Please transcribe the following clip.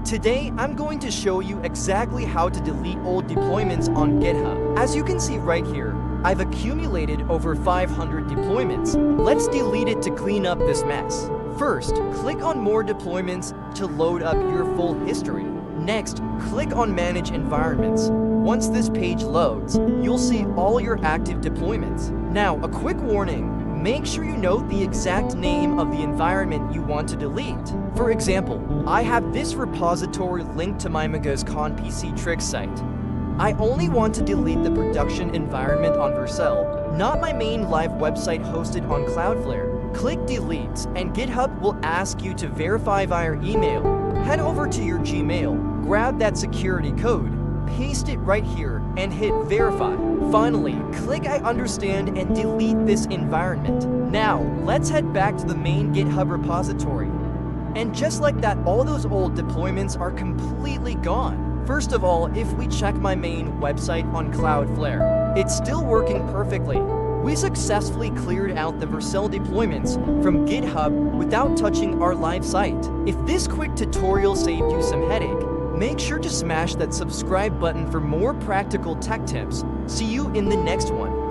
Today, I'm going to show you exactly how to delete old deployments on GitHub. As you can see right here, I've accumulated over 500 deployments. Let's delete it to clean up this mess. First, click on More Deployments to load up your full history. Next, click on Manage Environments. Once this page loads, you'll see all your active deployments. Now, a quick warning. Make sure you note the exact name of the environment you want to delete. For example, I have this repository linked to my Maghaz PC trick site. I only want to delete the production environment on Vercel, not my main live website hosted on Cloudflare. Click Delete, and GitHub will ask you to verify via email. Head over to your Gmail, grab that security code, paste it right here, and hit Verify. Finally, click I understand and delete this environment. Now, let's head back to the main GitHub repository. And just like that, all those old deployments are completely gone. First of all, if we check my main website on Cloudflare, it's still working perfectly. We successfully cleared out the Vercel deployments from GitHub without touching our live site. If this quick tutorial saved you some headache, make sure to smash that subscribe button for more practical tech tips. See you in the next one.